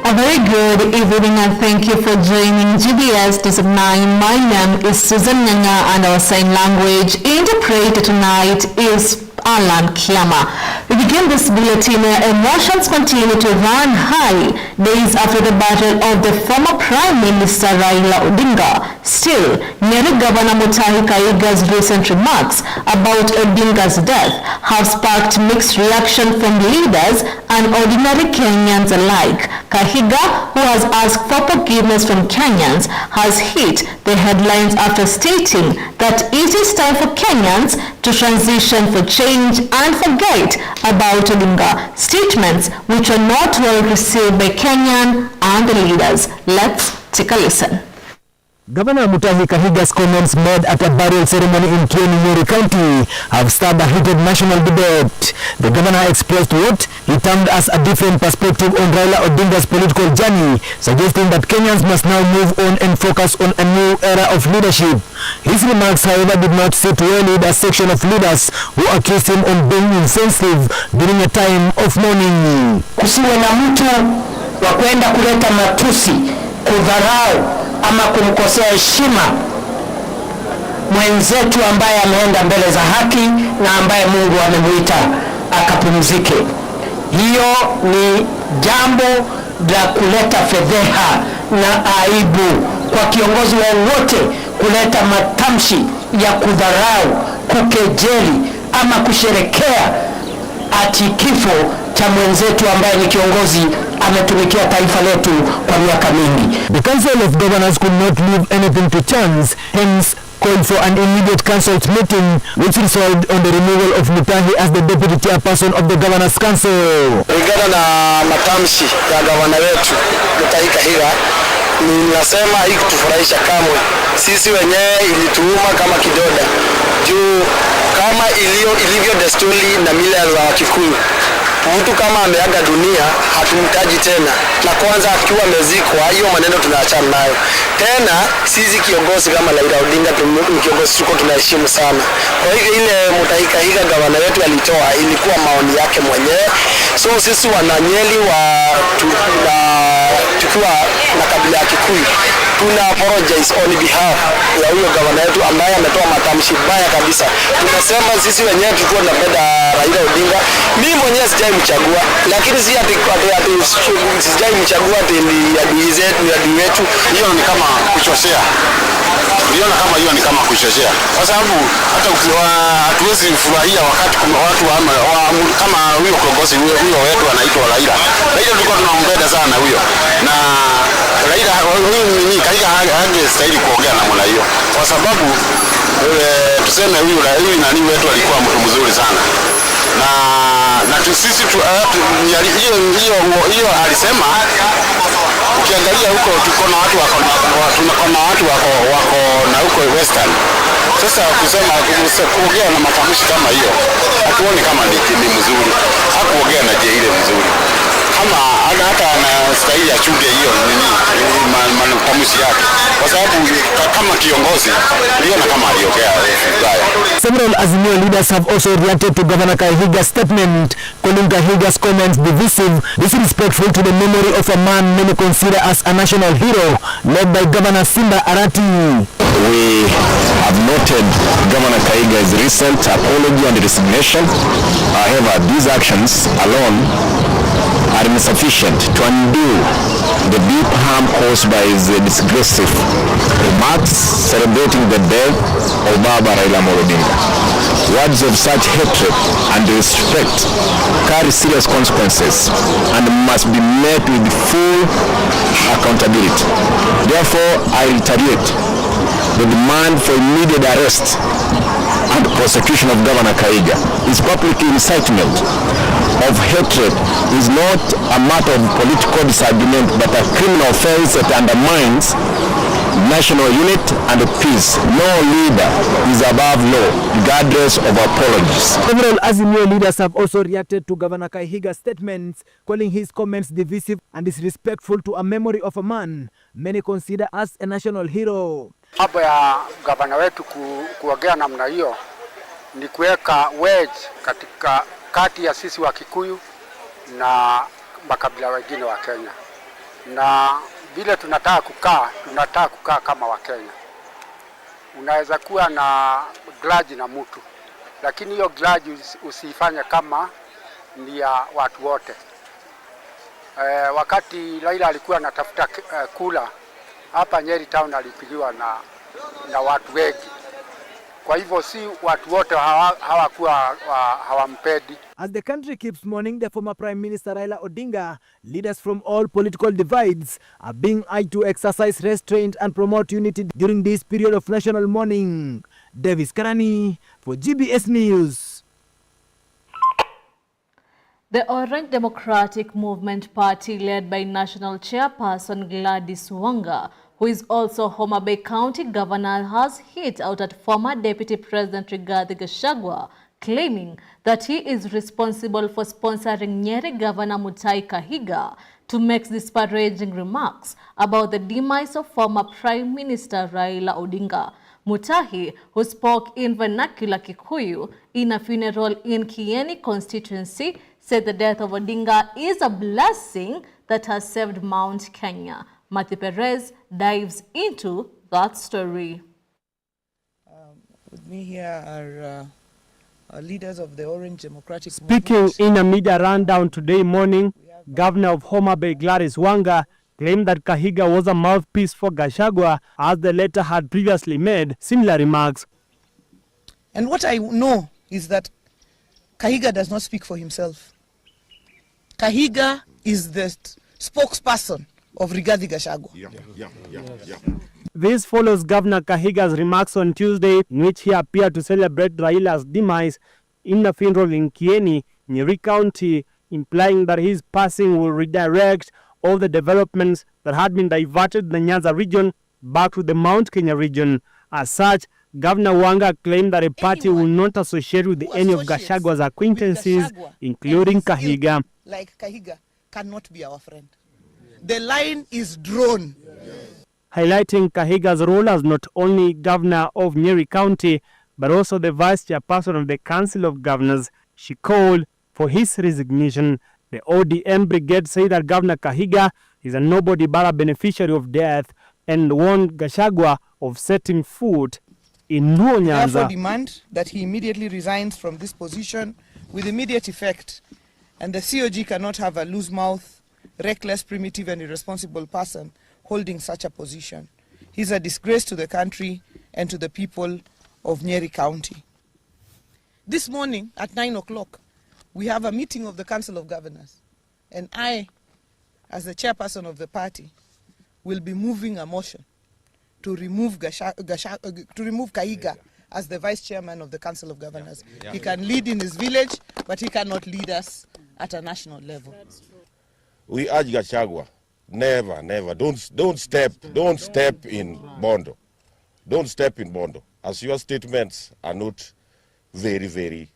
A very good evening and thank you for joining GBS News at 9. My name is Susan Nyanga and our sign language interpreter tonight is Alan Kiama. We begin this bulletin. Emotions continue to run high days after the battle of the former Prime Minister Raila Odinga. Still, Nyeri Governor Mutahi Kahiga's recent remarks about Odinga's death have sparked mixed reaction from leaders and ordinary Kenyans alike. Kahiga, who has asked for forgiveness from Kenyans, has hit the headlines after stating that it is time for Kenyans to transition for change and forget about Odinga. Statements which are not well received by Kenyan and the leaders. Let's take a listen. Governor Mutahi Kahiga's comments made at a burial ceremony in Nyeri County have stirred a heated national debate. The governor expressed what he termed as a different perspective on Raila Odinga's political journey, suggesting that Kenyans must now move on and focus on a new era of leadership. His remarks, however, did not sit well with a section of leaders who accused him of being insensitive during a time of mourning. Kusiwe na mtu wa kwenda kuleta matusi, kudharau ama kumkosea heshima mwenzetu ambaye ameenda mbele za haki na ambaye Mungu amemuita akapumzike. Hiyo ni jambo la kuleta fedheha na aibu kwa kiongozi wowote kuleta matamshi ya kudharau, kukejeli ama kusherekea ati kifo cha mwenzetu ambaye ni kiongozi ametumikia taifa letu kwa miaka mingi. The Council of Governors could not leave anything to chance, hence called for an immediate council meeting which resolved on the removal of Mutahi as the deputy chairperson of the Governors Council. Kulingana na matamshi ya gavana wetu Mutahi Kahiga, ninasema hii kutufurahisha kamwe. Sisi wenyewe ilituuma kama kidoda. Juu kama ilivyo desturi na mila za Kikuyu, mtu kama ameaga dunia hatumtaji tena, na kwanza akiwa amezikwa, hiyo maneno tunaachana nayo. Tena sisi kiongozi kama Raila Odinga ni kiongozi tuko tunaheshimu sana. Kwa hiyo ile Mutahi Kahiga gavana wetu alitoa ilikuwa maoni yake mwenyewe. So sisi wananyeli tukiwa na kabila ya Kikuyu tuna apologize on behalf ya huyo gavana wetu ambaye ametoa matamshi baya kabisa. Tunasema sisi wenyewe tulikuwa tunapenda Raila Odinga. Mimi mwenyewe sijamchagua, lakini si ati sijamchagua ati ni adui zetu, ni adui wetu. Hiyo ni kama kuchoshea. Uliona kama hiyo ni kama kuchoshea. Kwa sababu hata hatuwezi furahia wakati kuna watu kama huyo kiongozi huyo wetu anaitwa Raila. Raila tulikuwa tunampenda sana huyo. Na Raila huyu ni Kahiga hangestahili kuongea namna hiyo. Kwa sababu tuseme huyu nani wetu alikuwa mtu mzuri sana. Na sisi hiyo alisema, ukiangalia huko tuko na watu wako na huko Western. Sasa kusema kuongea na matamshi kama hiyo hatuoni kama ni mzuri. Hakuongea na je ile mzuri. Kama hata anastahili achunge hiyo matamshi yake, kwa sababu kama kiongozi niliona kama aliongea vibaya. Several Azimio leaders have also reacted to Governor Kahiga's statement, calling Kahiga's comments divisive, disrespectful to the memory of a man many consider as a national hero, led by Governor Simba Arati. We have noted Governor Kahiga's recent apology and resignation. However, these actions alone are insufficient to undo the deep harm caused by his disgraceful remarks celebrating the death of Baba Raila Odinga. Words of such hatred and disrespect carry serious consequences and must be met with full accountability. Therefore, I reiterate the demand for immediate arrest and prosecution of Governor Kahiga. His public incitement of hatred is not a matter of political disagreement but a criminal offense that undermines national unity and peace. No leader is above law, regardless of apologies. Several Azimio leaders have also reacted to Governor Kahiga's statements, calling his comments divisive and disrespectful to a memory of a man many consider as a national hero. Hapo ya gavana wetu kuongea namna hiyo ni kuweka wedge katika kati ya sisi wa Kikuyu na makabila wengine wa Kenya. na vile tunataka kukaa kama Wakenya. Unaweza kuwa na grudge na mtu, lakini hiyo grudge usifanye kama ni ya watu wote. Wakati Raila alikuwa anatafuta kula hapa Nyeri town, alipigiwa na watu wengi. Kwa hivyo si watu wote hawakuwa hawampendi. As the country keeps mourning the former Prime Minister Raila Odinga, leaders from all political divides are being urged to exercise restraint and promote unity during this period of national mourning. Davis Karani for GBS News. The Orange Democratic Movement Party, led by National Chairperson Gladys Wanga, who is also Homa Bay County Governor, has hit out at former Deputy President Rigathi Gachagua, claiming that he is responsible for sponsoring Nyeri Governor Mutahi Kahiga to make disparaging remarks about the demise of former Prime Minister Raila Odinga. Mutahi, who spoke in vernacular Kikuyu in a funeral in Kieni constituency, said the death of Odinga is a blessing that has saved Mount Kenya. Matthew Perez dives into that story. With me here are leaders of the Orange Democratic Speaking Movement. in a media rundown today morning, Governor of Homa Bay Gladys Wanga claimed that Kahiga was a mouthpiece for Gachagua, as the latter had previously made similar remarks. And what I know is that Kahiga does not speak for himself. Kahiga is the spokesperson of Rigathi Gachagua. This follows Governor Kahiga's remarks on Tuesday, in which he appeared to celebrate Raila's demise in a funeral in Kieni, Nyeri County, implying that his passing will redirect all the developments that had been diverted in the Nyanza region back to the Mount Kenya region. As such, Governor Wanga claimed that a party will not associate with any of Gachagua's acquaintances, including Kahiga. Like Kahiga cannot be our friend. The line is drawn. Highlighting Kahiga's role as not only governor of Nyeri County, but also the vice chairperson of the Council of Governors, she called for his resignation. The ODM brigade said that Governor Kahiga is a nobody but a beneficiary of death, and warned Gachagua of setting foot in Luo Nyanza. Therefore demand that he immediately resigns from this position with immediate effect, and the COG cannot have a loose mouth, reckless, primitive and irresponsible person holding such a position. He's a disgrace to the country and to the people of Nyeri County. This morning at 9 o'clock, we have a meeting of the Council of Governors, and I, as the chairperson of the party, will be moving a motion to remove Kahiga as the vice chairman of the Council of Governors. He can lead in his village, but he cannot lead us at a national level. We urge Gachagua, never, don't step in Bondo. Don't step in Bondo, as your statements are not very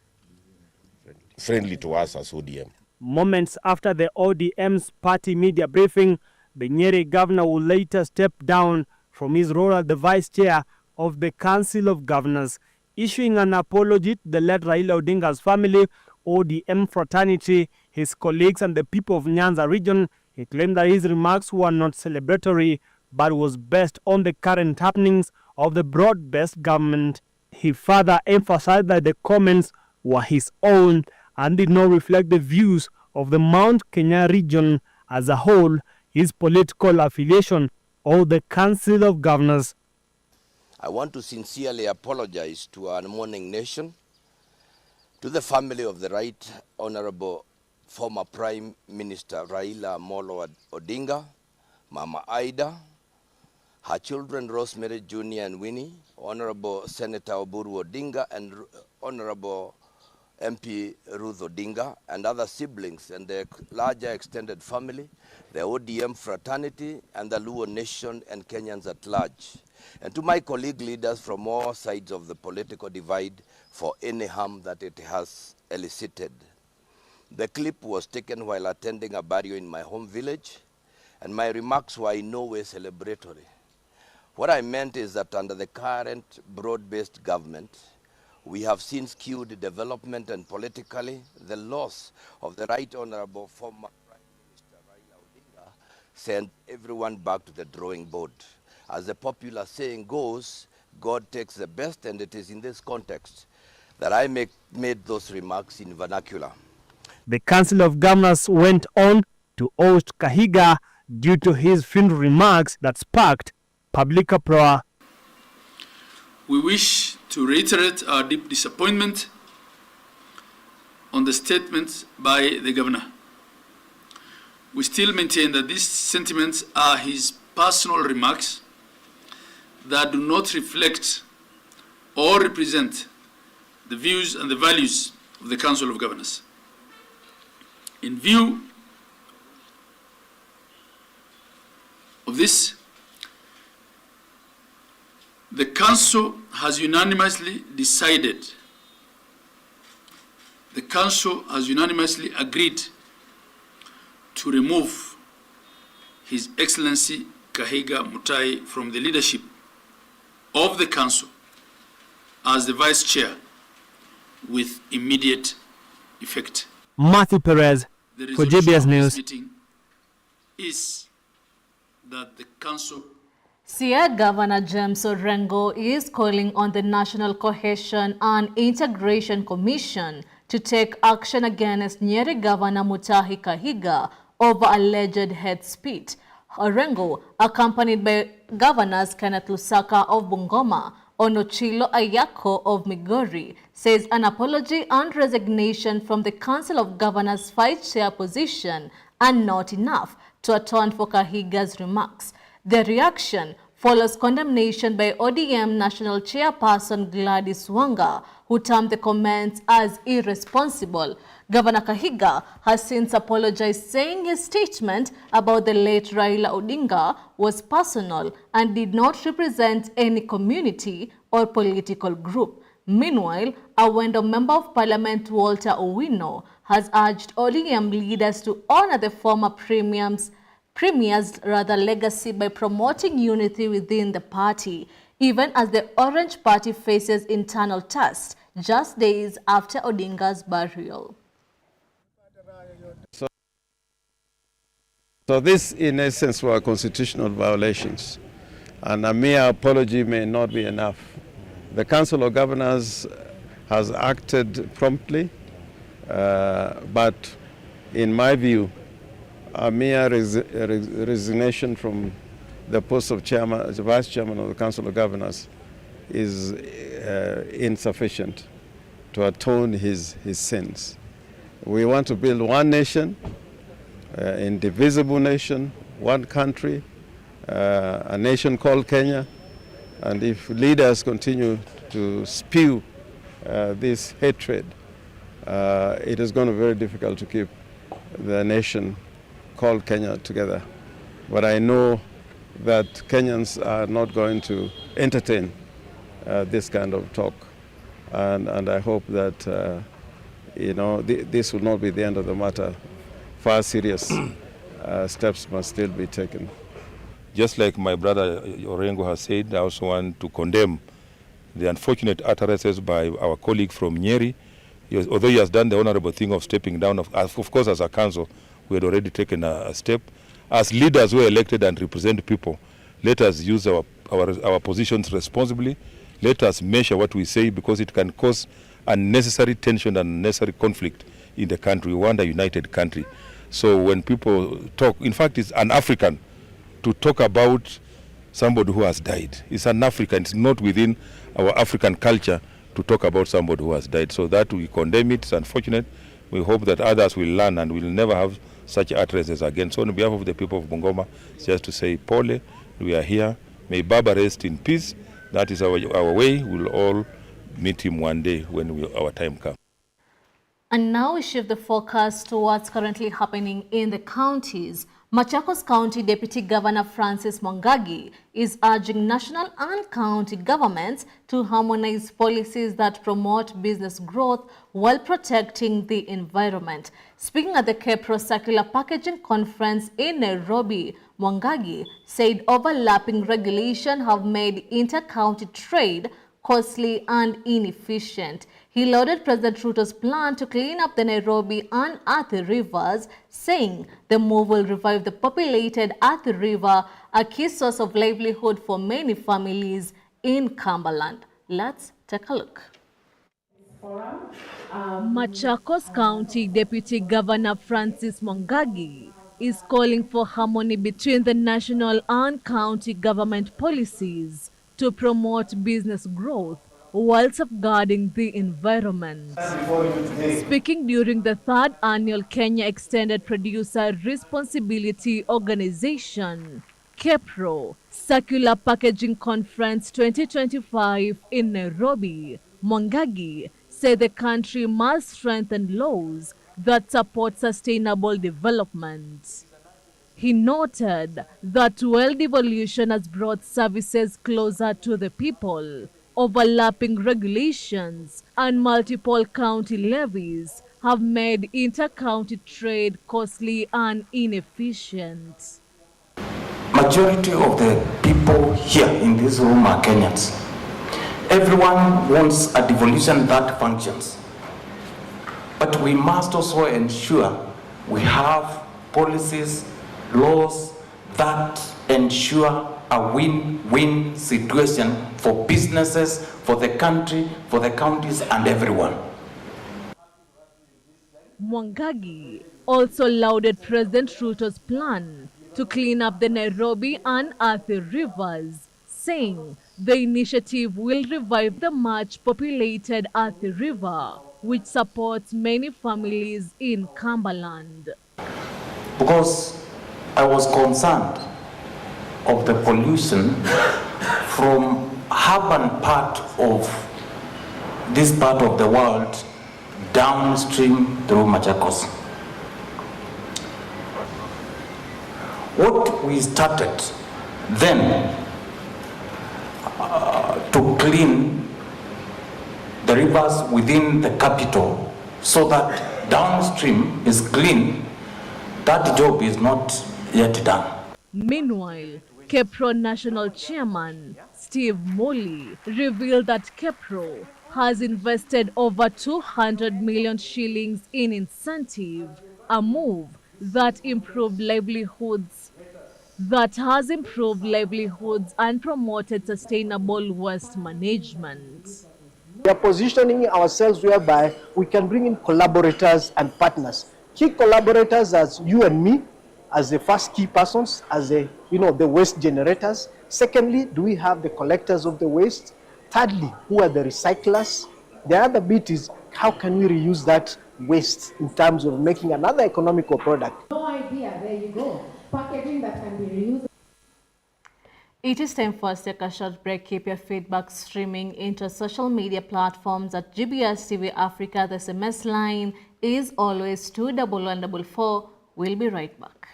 friendly to us as ODM. Moments after the ODM's party media briefing, the Nyeri governor will later step down from his role as the vice chair of the Council of Governors, issuing an apology to the late Raila Odinga's family, ODM fraternity, his colleagues and the people of Nyanza region. He claimed that his remarks were not celebratory, but was based on the current happenings of the broad-based government. He further emphasized that the comments were his own and did not reflect the views of the Mount Kenya region as a whole, his political affiliation, or the Council of Governors. I want to sincerely apologize to our mourning nation, to the family of the Right Honorable former Prime Minister Raila Amolo Odinga, Mama Aida, her children Rosemary Jr. and Winnie, Honorable Senator Oburu Odinga and Honorable MP Ruth Odinga, and other siblings and their larger extended family, the ODM fraternity and the Luo nation and Kenyans at large. And to my colleague leaders from all sides of the political divide for any harm that it has elicited. The clip was taken while attending a burial in my home village, and my remarks were in no way celebratory. What I meant is that under the current broad-based government, we have seen skewed development and politically the loss of the Right Honorable former Prime Minister Raila Odinga send everyone back to the drawing board. As the popular saying goes, God takes the best, and it is in this context that I made those remarks in vernacular. The Council of Governors went on to oust Kahiga due to his funeral remarks that sparked public uproar. We wish to reiterate our deep disappointment on the statements by the Governor. We still maintain that these sentiments are his personal remarks that do not reflect or represent the views and the values of the Council of Governors. In view of this, the Council has unanimously decided, the Council has unanimously agreed to remove His Excellency Kahiga Mutai from the leadership of the Council as the Vice Chair with immediate effect. Matthew Perez for GBS News. Meeting is that the Council. Siaya Governor James Orengo is calling on the National Cohesion and Integration Commission to take action against Nyeri Governor Mutahi Kahiga over alleged hate speech. Orengo, accompanied by Governors Kenneth Lusaka of Bungoma, Onochilo Ayako of Migori, says an apology and resignation from the Council of Governors Vice Chair position are not enough to atone for Kahiga's remarks. The reaction follows condemnation by ODM National Chairperson Gladys Wanga, who termed the comments as irresponsible. Governor Kahiga has since apologized, saying his statement about the late Raila Odinga was personal and did not represent any community or political group. Meanwhile, a Wendo Member of Parliament Walter Owino has urged ODM leaders to honor the former Premier's legacy by promoting unity within the party, even as the Orange Party faces internal tests just days after Odinga's burial. So this, in essence, were constitutional violations, and a mere apology may not be enough. The Council of Governors has acted promptly, but in my view, a mere resignation from the post of chairman, vice chairman of the Council of Governors is insufficient to atone his sins. We want to build one nation, indivisible nation, one country, a nation called Kenya. And if leaders continue to spew this hatred, it is going to be very difficult to keep the nation called Kenya together. But I know that Kenyans are not going to entertain this kind of talk. And I hope that, this will not be the end of the matter. Far serious steps must still be taken. Just like my brother Orengo has said, I also want to condemn the unfortunate utterances by our colleague from Nyeri. Although he has done the honorable thing of stepping down, of course, as a council, we had already taken a step. As leaders who are elected and represent people, let us use our positions responsibly. Let us measure what we say, because it can cause unnecessary tension and unnecessary conflict in the country. We want a united country. So when people talk, in fact, it's an African to talk about somebody who has died. It's an African. It's not within our African culture to talk about somebody who has died. So that we condemn it. It's unfortunate. We hope that others will learn and will never have such utterances again. So on behalf of the people of Bungoma, it's just to say, Pole, we are here. May Baba rest in peace. That is our way. We'll all meet him one day when our time comes. And now we shift the focus to what's currently happening in the counties. Machakos County Deputy Governor Francis Mwangagi is urging national and county governments to harmonize policies that promote business growth while protecting the environment. Speaking at the KEPRO Circular Packaging Conference in Nairobi, Mwangagi said overlapping regulation have made inter-county trade costly and inefficient. He lauded President Ruto's plan to clean up the Nairobi and Athi rivers, saying the move will revive the populated Athi River, a key source of livelihood for many families in Cumberland. Let's take a look. Machakos County Deputy Governor Francis Mongagi is calling for harmony between the national and county government policies to promote business growth while safeguarding the environment. Speaking during the 3rd annual Kenya Extended Producer Responsibility Organization, KEPRO, Circular Packaging Conference 2025 in Nairobi, Mongagi said the country must strengthen laws that support sustainable development. He noted that world evolution has brought services closer to the people. Overlapping regulations and multiple county levies have made inter-county trade costly and inefficient. Majority of the people here in this room are Kenyans. Everyone wants a devolution that functions. But we must also ensure we have policies, laws that ensure a win-win situation for businesses, for the country, for the counties, and everyone. Mongagi also lauded President Ruto's plan to clean up the Nairobi and Athi rivers, saying the initiative will revive the much populated Athi River, which supports many families in Cumberland. Because I was concerned of the pollution from urban part of this part of the world downstream through Machakos. What we started then to clean the rivers within the capital so that downstream is clean, that job is not yet done. Meanwhile, KEPRO National Chairman Steve Molly revealed that KEPRO has invested over 200 million shillings in incentive, a move that has improved livelihoods and promoted sustainable waste management. We are positioning ourselves whereby we can bring in collaborators and partners. Key collaborators as you and me, as the first key persons, as the waste generators. Secondly, do we have the collectors of the waste? Thirdly, who are the recyclers? The other bit is how can we reuse that waste in terms of making another economical product? No idea, there you go. Packaging that can be reused. It is time for us to take a short break. Keep your feedback streaming into social media platforms at GBS TV Africa. The SMS line is always 21144. We'll be right back.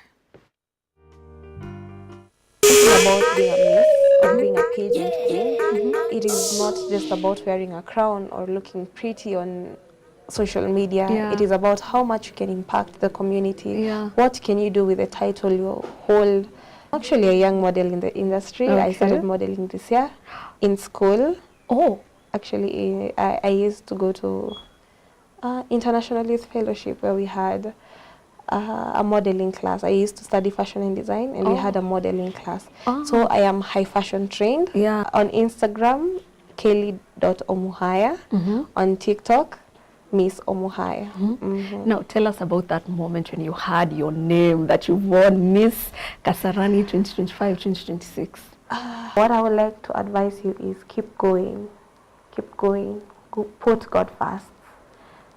About being a myth or being a pageant queen. It is not just about wearing a crown or looking pretty on social media. Yeah. It is about how much you can impact the community. Yeah. What can you do with the title you hold? I'm actually a young model in the industry. Okay. I started modeling this year in school. Oh. Actually, I used to go to International Youth Fellowship where we had a modeling class. I used to study fashion and design, and we had a modeling class. So I am high fashion trained. Yeah. On Instagram, kelly.omuhaya. On TikTok, Miss Omuhaya. Now tell us about that moment when you had your name that you won Miss Kasarani 2025-2026. What I would like to advise you is keep going. Keep going. Go, put God first.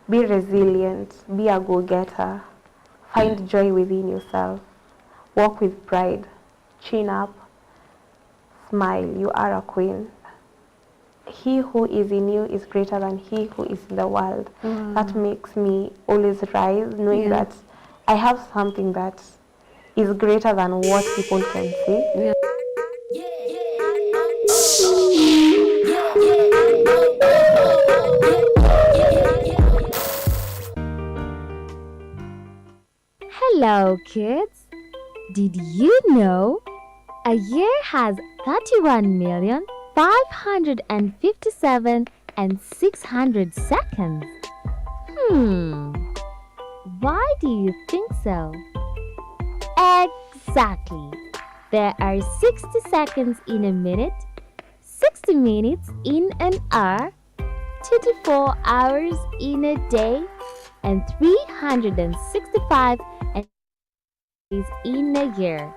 Be resilient. Be a go-getter. Find joy within yourself. Walk with pride. Chin up. Smile. You are a queen. He who is in you is greater than he who is in the world. That makes me always rise, knowing that I have something that is greater than what people can see. Hello kids, did you know a year has 31,557,666 and 600 seconds. Why do you think so? Exactly. There are 60 seconds in a minute, 60 minutes in an hour, 24 hours in a day, and 365 days in a year.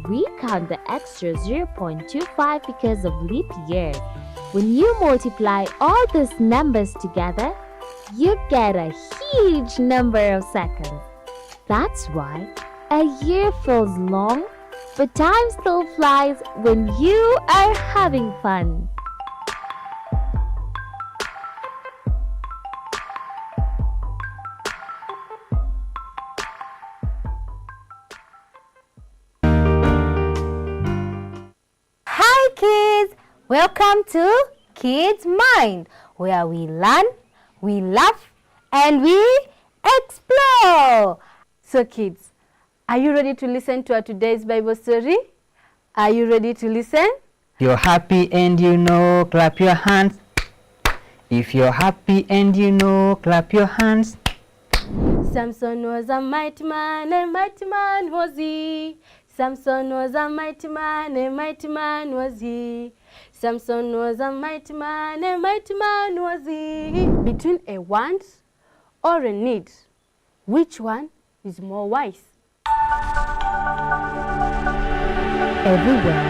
We count the extra 0.25 because of leap years. When you multiply all these numbers together, you get a huge number of seconds. That's why a year feels long, but time still flies when you are having fun. Hi kids! Welcome to Kids Mind, where we learn, we laugh, and we explore. So kids, are you ready to listen to our today's Bible story? Are you ready to listen? You're happy and you know, clap your hands. If you're happy and you know, clap your hands. Samson was a mighty man, a mighty man was he. Samson was a mighty man, a mighty man was he. Samson was a mighty man, a mighty man was he. Between a want or a need, which one is more wise? Everywhere,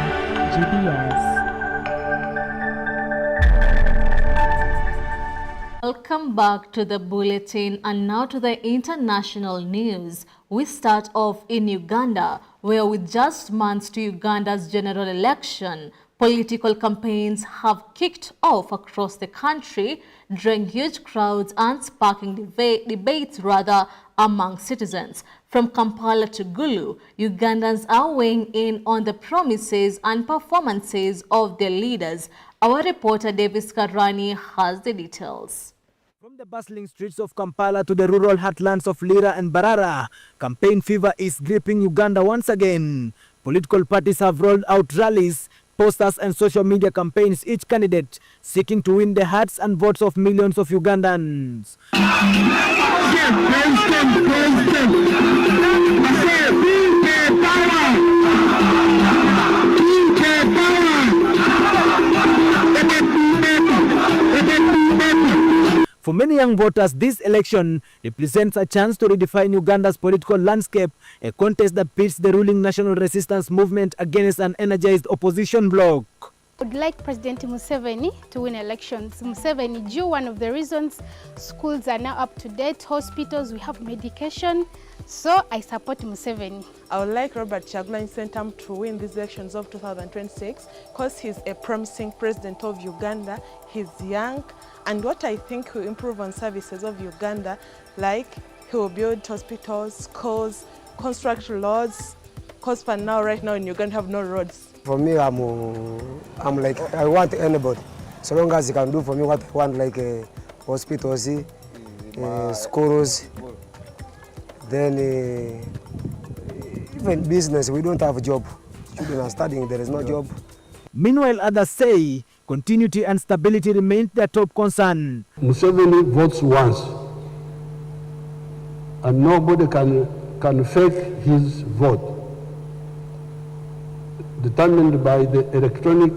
GBS. Welcome back to the bulletin, and now to the international news. We start off in Uganda, where with just months to Uganda's general election, political campaigns have kicked off across the country, drawing huge crowds and sparking debates among citizens. From Kampala to Gulu, Ugandans are weighing in on the promises and performances of their leaders. Our reporter Davis Karani has the details. From the bustling streets of Kampala to the rural heartlands of Lira and Barara, campaign fever is gripping Uganda once again. Political parties have rolled out rallies, posters and social media campaigns, each candidate seeking to win the hearts and votes of millions of Ugandans. For many young voters, this election represents a chance to redefine Uganda's political landscape, a contest that pits the ruling national resistance movement against an energized opposition bloc. I would like President Museveni to win elections. Museveni, due one of the reasons schools are now up to date, hospitals, we have medication, so I support Museveni. I would like Robert Kyagulanyi Ssentamu to win these elections of 2026 because he's a promising president of Uganda, he's young, and what I think will improve on services of Uganda, like he will build hospitals, schools, construct roads, because for now, right now in Uganda have no roads. For me, I'm like, I want anybody. So long as he can do for me what I want, like hospitals, schools, then even business. We don't have a job. Children are studying, there is no job. Meanwhile, others say continuity and stability remain their top concern. Museveni votes once, and nobody can fake his vote, determined by the electronic,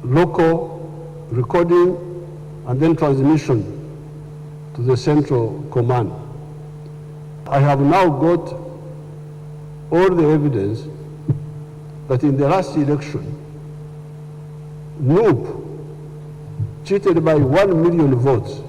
local recording, and then transmission to the central command. I have now got all the evidence that in the last election, Noob cheated by 1 million votes.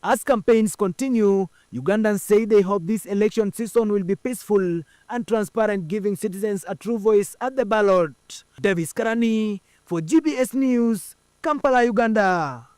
As campaigns continue, Ugandans say they hope this election season will be peaceful and transparent, giving citizens a true voice at the ballot. Davis Karani for GBS News, Kampala, Uganda.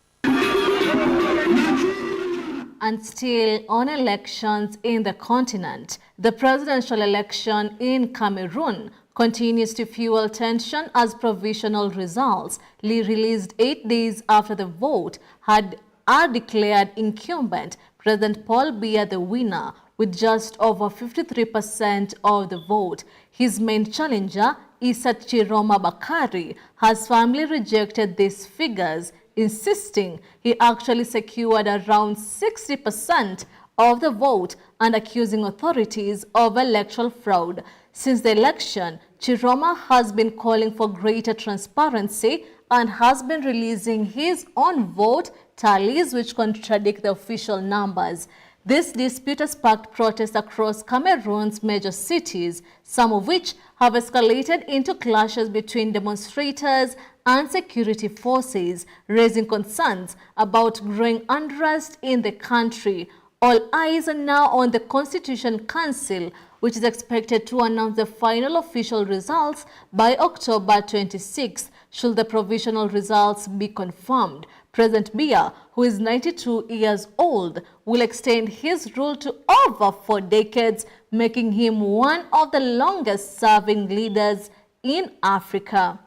And still on elections in the continent, the presidential election in Cameroon continues to fuel tension as provisional results, released 8 days after the vote, are declared incumbent President Paul Biya the winner with just over 53% of the vote. His main challenger, Issa Chiroma Bakari, has firmly rejected these figures, insisting he actually secured around 60% of the vote and accusing authorities of electoral fraud. Since the election, Chiroma has been calling for greater transparency and has been releasing his own vote tallies which contradict the official numbers. This dispute has sparked protests across Cameroon's major cities, some of which have escalated into clashes between demonstrators and security forces, raising concerns about growing unrest in the country. All eyes are now on the Constitution Council, which is expected to announce the final official results by October 26, should the provisional results be confirmed. President Biya, who is 92 years old, will extend his rule to over 4 decades, making him one of the longest-serving leaders in Africa.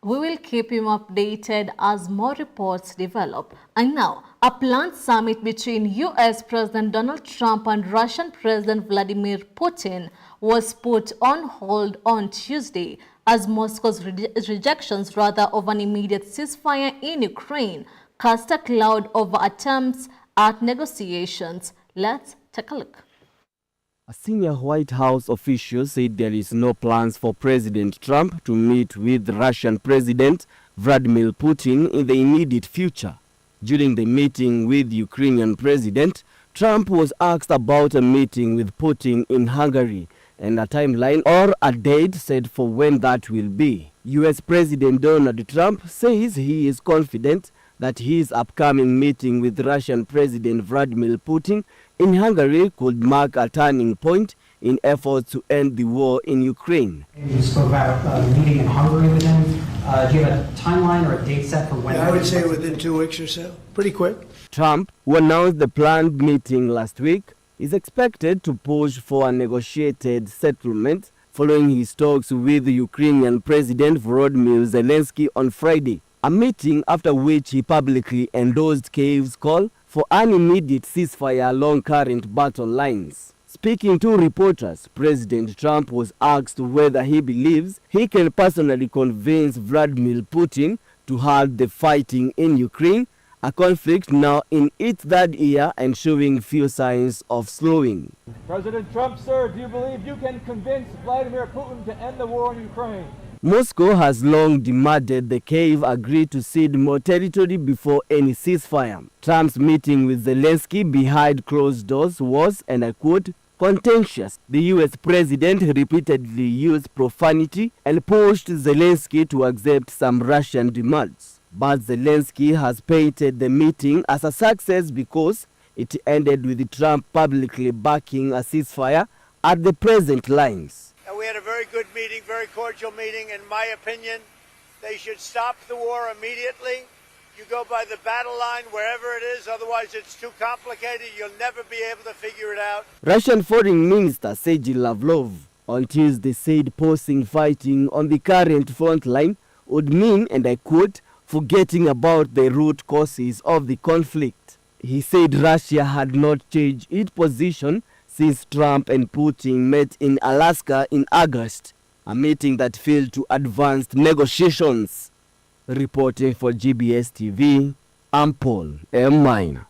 We will keep him updated as more reports develop. And now, a planned summit between U.S. President Donald Trump and Russian President Vladimir Putin was put on hold on Tuesday as Moscow's rejections of an immediate ceasefire in Ukraine cast a cloud over attempts at negotiations. Let's take a look. A senior White House official said there is no plans for President Trump to meet with Russian President Vladimir Putin in the immediate future. During the meeting with Ukrainian President, Trump was asked about a meeting with Putin in Hungary and a timeline or a date set for when that will be. U.S. President Donald Trump says he is confident that his upcoming meeting with Russian President Vladimir Putin in Hungary could mark a turning point in efforts to end the war in Ukraine. You spoke about meeting in Hungary with him. Do you have a timeline or a date set for when? Yeah, I would say within 2 weeks or so. Pretty quick. Trump, who announced the planned meeting last week, is expected to push for a negotiated settlement following his talks with Ukrainian President Volodymyr Zelensky on Friday, a meeting after which he publicly endorsed Kyiv's call for an immediate ceasefire along current battle lines. Speaking to reporters, President Trump was asked whether he believes he can personally convince Vladimir Putin to halt the fighting in Ukraine, a conflict now in its 3rd year and showing few signs of slowing. President Trump, sir, do you believe you can convince Vladimir Putin to end the war in Ukraine? Moscow has long demanded the Kyiv agree to cede more territory before any ceasefire. Trump's meeting with Zelensky behind closed doors was, and I quote, contentious. The U.S. president repeatedly used profanity and pushed Zelensky to accept some Russian demands. But Zelensky has painted the meeting as a success because it ended with Trump publicly backing a ceasefire at the present lines. We had a very good meeting, very cordial meeting. In my opinion, they should stop the war immediately. You go by the battle line wherever it is, otherwise it's too complicated. You'll never be able to figure it out. Russian Foreign Minister Sergei Lavrov on Tuesday said pausing fighting on the current front line would mean, and I quote, forgetting about the root causes of the conflict. He said Russia had not changed its position since Trump and Putin met in Alaska in August, a meeting that failed to advance negotiations. Reporting for GBS TV, I'm Paul M. Minor.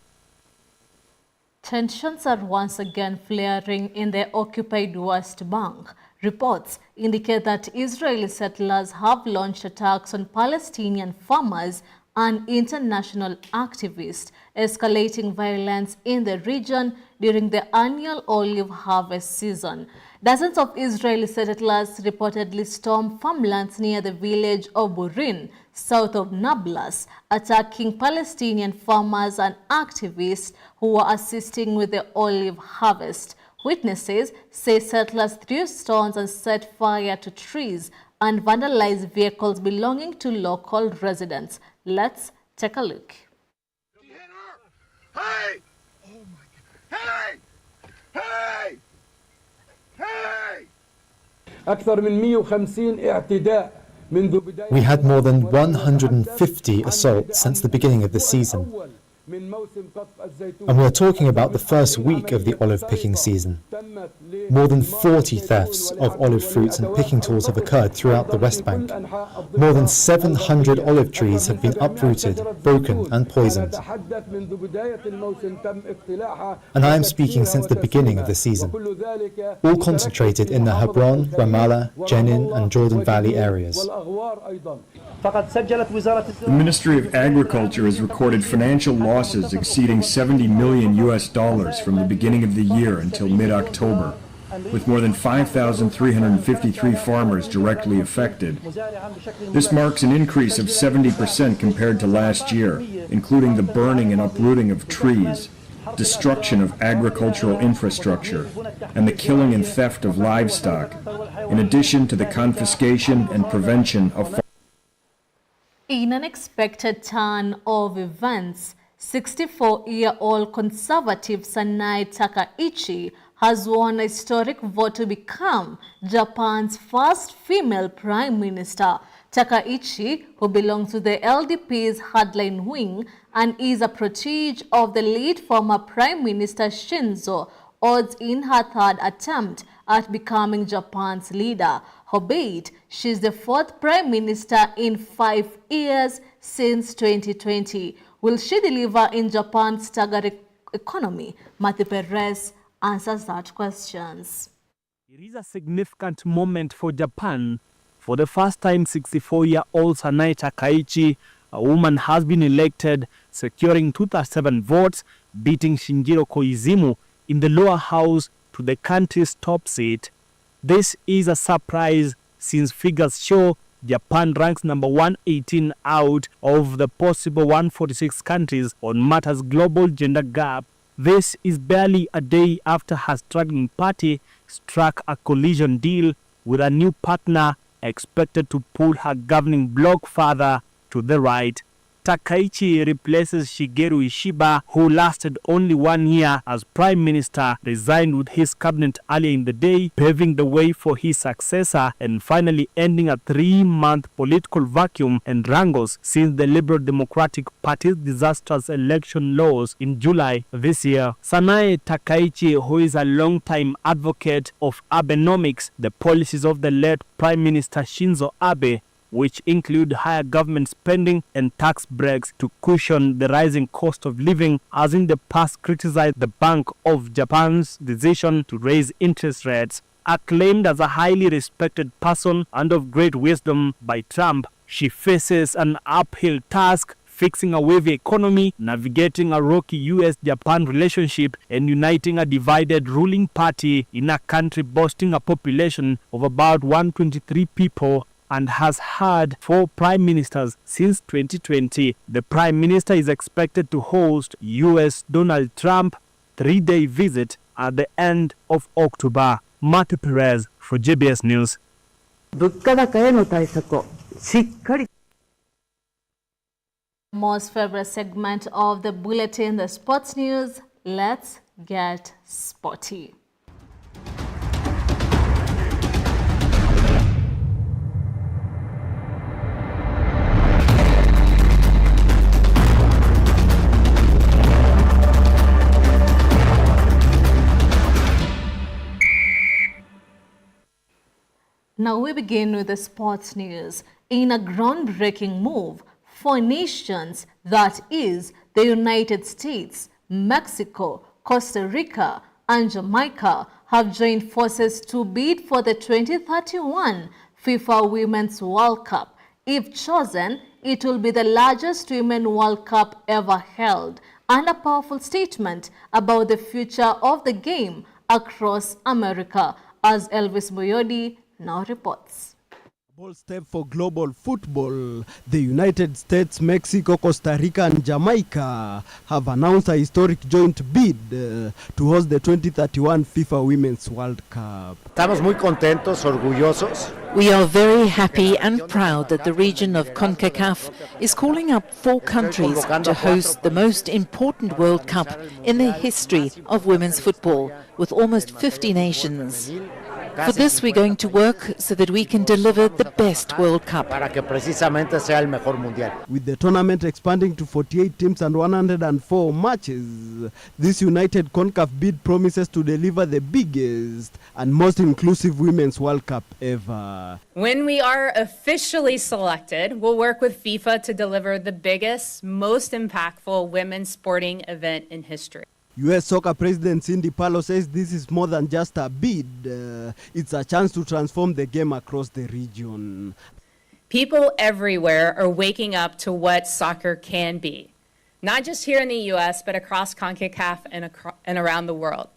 Tensions are once again flaring in the occupied West Bank. Reports indicate that Israeli settlers have launched attacks on Palestinian farmers and international activists, escalating violence in the region during the annual olive harvest season. Dozens of Israeli settlers reportedly stormed farmlands near the village of Burin, south of Nablus, attacking Palestinian farmers and activists who were assisting with the olive harvest. Witnesses say settlers threw stones and set fire to trees and vandalized vehicles belonging to local residents. Let's take a look. Hey! Oh my God. Hey! Hey! Hey! أكثر من 150 اعتداء منذ بداية. We had more than 150 assaults since the beginning of the season. And we're talking about the first week of the olive picking season. More than 40 thefts of olive fruits and picking tools have occurred throughout the West Bank. More than 700 olive trees have been uprooted, broken and poisoned. And I am speaking since the beginning of the season, all concentrated in the Hebron, Ramallah, Jenin and Jordan Valley areas. The Ministry of Agriculture has recorded financial losses exceeding $70 million from the beginning of the year until mid-October, with more than 5,353 farmers directly affected. This marks an increase of 70% compared to last year, including the burning and uprooting of trees, destruction of agricultural infrastructure, and the killing and theft of livestock, in addition to the confiscation and prevention of. In an unexpected turn of events, 64-year-old conservative Sanae Takaichi has won a historic vote to become Japan's first female prime minister. Takaichi, who belongs to the LDP's hardline wing and is a protege of the late former Prime Minister Shinzo, odds in her third attempt at becoming Japan's leader. Albeit, she's the fourth prime minister in 5 years since 2020. Will she deliver in Japan's staggering economy? Matthew Perez answers that questions. It is a significant moment for Japan. For the first time, 64-year-old Sanae Takaichi, a woman, has been elected, securing 237 votes, beating Shinjiro Koizumi in the lower house to the country's top seat. This is a surprise since figures show Japan ranks number 118 out of the possible 146 countries on matters global gender gap. This is barely a day after her struggling party struck a collision deal with a new partner expected to pull her governing bloc further to the right. Takaichi replaces Shigeru Ishiba, who lasted only 1 year as prime minister, resigned with his cabinet earlier in the day, paving the way for his successor and finally ending a 3-month political vacuum and wrangles since the Liberal Democratic Party's disastrous election loss in July this year. Sanae Takaichi, who is a long-time advocate of Abenomics, the policies of the late Prime Minister Shinzo Abe, which include higher government spending and tax breaks to cushion the rising cost of living, has in the past criticized the Bank of Japan's decision to raise interest rates. Acclaimed as a highly respected person and of great wisdom by Trump, she faces an uphill task fixing a wavy economy, navigating a rocky US-Japan relationship, and uniting a divided ruling party in a country boasting a population of about 123 people and has had 4 prime ministers since 2020. The prime minister is expected to host US Donald Trump 3-day visit at the end of October. Matthew Perez for GBS News. Most favorite segment of the bulletin, the sports news. Let's get sporty. Now we begin with the sports news. In a groundbreaking move, 4 nations, that is, the United States, Mexico, Costa Rica, and Jamaica, have joined forces to bid for the 2031 FIFA Women's World Cup. If chosen, it will be the largest Women's World Cup ever held, and a powerful statement about the future of the game across America, as Elvis Moyodi now reports. Bold step for global football. The United States, Mexico, Costa Rica and Jamaica have announced a historic joint bid to host the 2031 FIFA Women's World Cup. Estamos muy contentos, orgullosos. We are very happy and proud that the region of CONCACAF is calling up 4 countries to host the most important World Cup in the history of women's football, with almost 50 nations. For this, we're going to work so that we can deliver the best World Cup. Para que precisamente sea el mejor mundial. With the tournament expanding to 48 teams and 104 matches, this united CONCACAF bid promises to deliver the biggest and most inclusive Women's World Cup ever. When we are officially selected, we'll work with FIFA to deliver the biggest, most impactful women's sporting event in history. U.S. Soccer President Cindy Palo says this is more than just a bid. It's a chance to transform the game across the region. People everywhere are waking up to what soccer can be, not just here in the U.S., but across CONCACAF and around the world.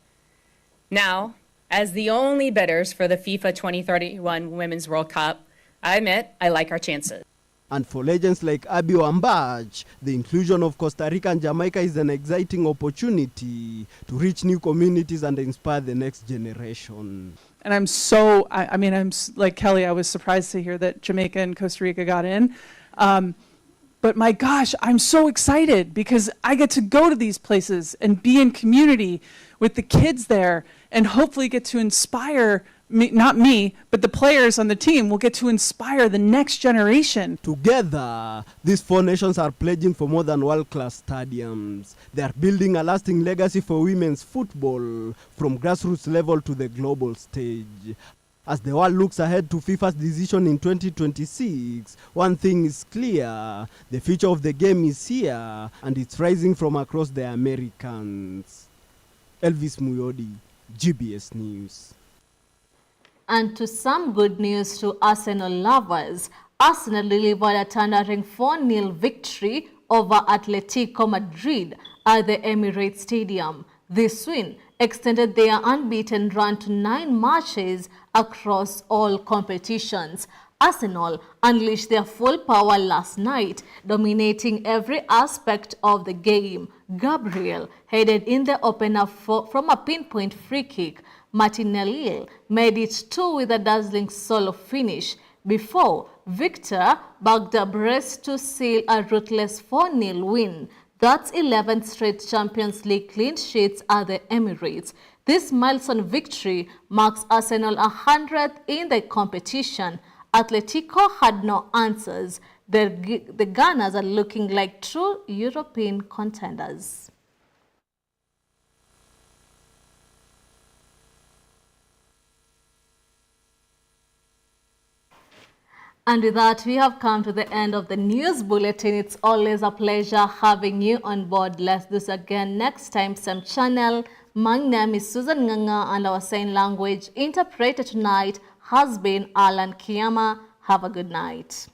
Now, as the only bidders for the FIFA 2031 Women's World Cup, I admit I like our chances. And for legends like Abby Wambach, the inclusion of Costa Rica and Jamaica is an exciting opportunity to reach new communities and inspire the next generation. And I'm so, I'm like Kelly, I was surprised to hear that Jamaica and Costa Rica got in. But my gosh, I'm so excited because I get to go to these places and be in community with the kids there and hopefully get to inspire me, not me, but the players on the team will get to inspire the next generation. Together, these 4 nations are pledging for more than world-class stadiums. They are building a lasting legacy for women's football from grassroots level to the global stage. As the world looks ahead to FIFA's decision in 2026, one thing is clear: the future of the game is here, and it's rising from across the Americans. Elvis Muyodi, GBS News. And to some good news to Arsenal lovers, Arsenal delivered a thundering 4-0 victory over Atletico Madrid at the Emirates Stadium. This win extended their unbeaten run to 9 matches across all competitions. Arsenal unleashed their full power last night, dominating every aspect of the game. Gabriel headed in the opener from a pinpoint free kick. Martinelli made it 2 with a dazzling solo finish before Victor bagged a brace to seal a ruthless 4-0 win. That's 11th straight Champions League clean sheets at the Emirates. This milestone victory marks Arsenal 100th in the competition. Atletico had no answers. The Gunners are looking like true European contenders. And with that, we have come to the end of the news bulletin. It's always a pleasure having you on board. Let's do this again next time, same channel. My name is Susan Nganga, and our sign language interpreter tonight has been Alan Kiyama. Have a good night.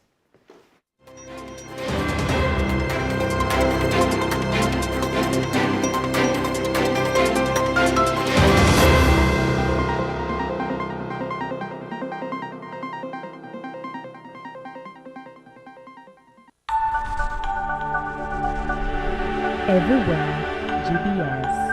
Everywhere, GBS.